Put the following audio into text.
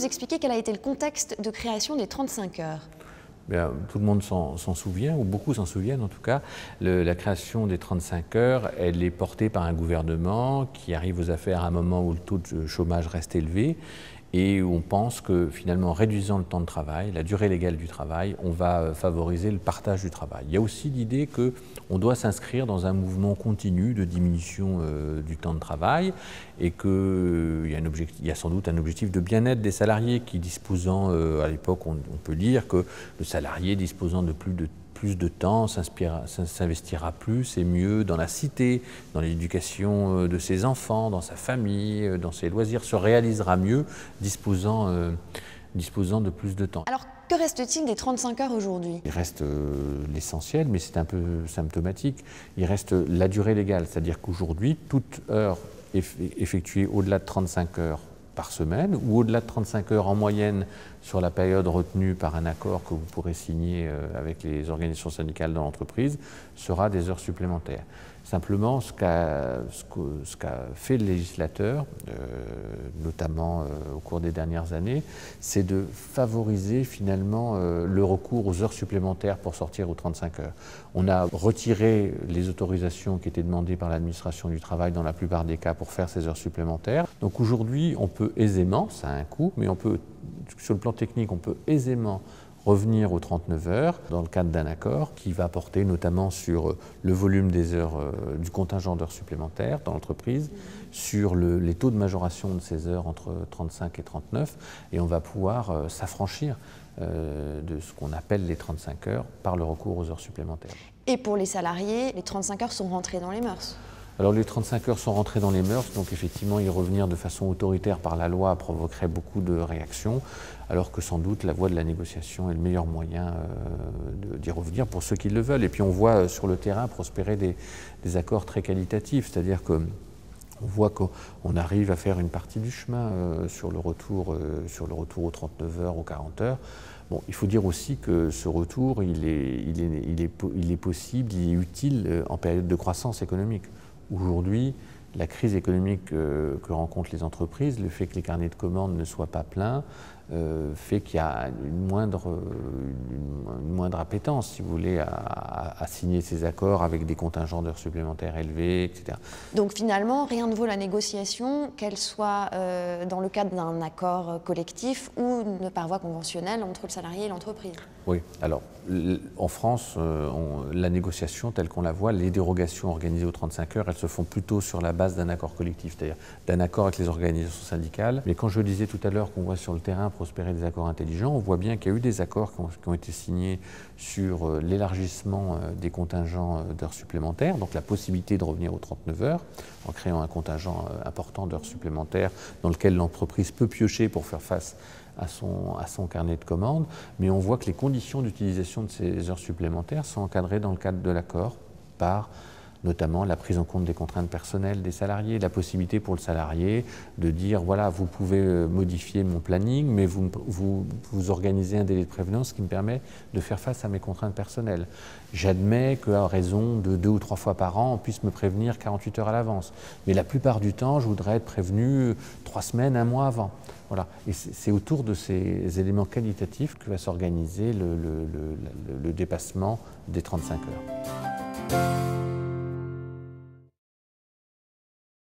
nous expliquer quel a été le contexte de création des 35 heures? Bien, tout le monde s'en souvient, ou beaucoup s'en souviennent en tout cas. La création des 35 heures, elle est portée par un gouvernement qui arrive aux affaires à un moment où le taux de chômage reste élevé et où on pense que finalement, en réduisant le temps de travail, la durée légale du travail, on va favoriser le partage du travail. Il y a aussi l'idée qu'on doit s'inscrire dans un mouvement continu de diminution du temps de travail et qu'il y a sans doute un objectif de bien-être des salariés qui disposant, à l'époque on peut lire que le salarié disposant de plus de temps s'investira plus et mieux dans la cité, dans l'éducation de ses enfants, dans sa famille, dans ses loisirs, se réalisera mieux disposant de plus de temps. Alors, que reste-t-il des 35 heures aujourd'hui? Il reste l'essentiel, mais c'est un peu symptomatique. Il reste la durée légale, c'est-à-dire qu'aujourd'hui, toute heure effectuée au-delà de 35 heures par semaine ou au-delà de 35 heures en moyenne sur la période retenue par un accord que vous pourrez signer avec les organisations syndicales dans l'entreprise sera des heures supplémentaires. Simplement, ce qu'a fait le législateur, notamment au cours des dernières années, c'est de favoriser finalement le recours aux heures supplémentaires pour sortir aux 35 heures. On a retiré les autorisations qui étaient demandées par l'administration du travail dans la plupart des cas pour faire ces heures supplémentaires. Donc aujourd'hui, on peut aisément, ça a un coût, mais on peut, sur le plan technique, on peut aisément revenir aux 39 heures dans le cadre d'un accord qui va porter notamment sur le volume des heures, du contingent d'heures supplémentaires dans l'entreprise, sur les taux de majoration de ces heures entre 35 et 39, et on va pouvoir s'affranchir de ce qu'on appelle les 35 heures par le recours aux heures supplémentaires. Et pour les salariés, les 35 heures sont rentrées dans les mœurs? Alors les 35 heures sont rentrées dans les mœurs, donc effectivement y revenir de façon autoritaire par la loi provoquerait beaucoup de réactions, alors que sans doute la voie de la négociation est le meilleur moyen d'y revenir pour ceux qui le veulent. Et puis on voit sur le terrain prospérer des accords très qualitatifs, c'est-à-dire que on voit qu'on arrive à faire une partie du chemin sur le retour aux 39 heures, aux 40 heures. Bon, il faut dire aussi que ce retour, il est possible, il est utile en période de croissance économique. Aujourd'hui, la crise économique que rencontrent les entreprises, le fait que les carnets de commandes ne soient pas pleins, fait qu'il y a une moindre appétence, si vous voulez, à signer ces accords avec des contingents d'heures supplémentaires élevés, etc. Donc finalement, rien ne vaut la négociation, qu'elle soit dans le cadre d'un accord collectif ou par voie conventionnelle entre le salarié et l'entreprise. Oui, alors en France, la négociation telle qu'on la voit, les dérogations organisées aux 35 heures, elles se font plutôt sur la base d'un accord collectif, c'est-à-dire d'un accord avec les organisations syndicales. Mais quand je disais tout à l'heure qu'on voit sur le terrain prospérer des accords intelligents, on voit bien qu'il y a eu des accords qui ont été signés sur l'élargissement des contingents d'heures supplémentaires, donc la possibilité de revenir aux 39 heures, en créant un contingent important d'heures supplémentaires dans lequel l'entreprise peut piocher pour faire face à son carnet de commandes, mais on voit que les conditions d'utilisation de ces heures supplémentaires sont encadrées dans le cadre de l'accord par notamment la prise en compte des contraintes personnelles des salariés, la possibilité pour le salarié de dire voilà, vous pouvez modifier mon planning, mais vous organisez un délai de prévenance qui me permet de faire face à mes contraintes personnelles. J'admets qu'à raison de 2 ou 3 fois par an, on puisse me prévenir 48 heures à l'avance. Mais la plupart du temps, je voudrais être prévenu 3 semaines, 1 mois avant. Voilà. Et c'est autour de ces éléments qualitatifs que va s'organiser le dépassement des 35 heures.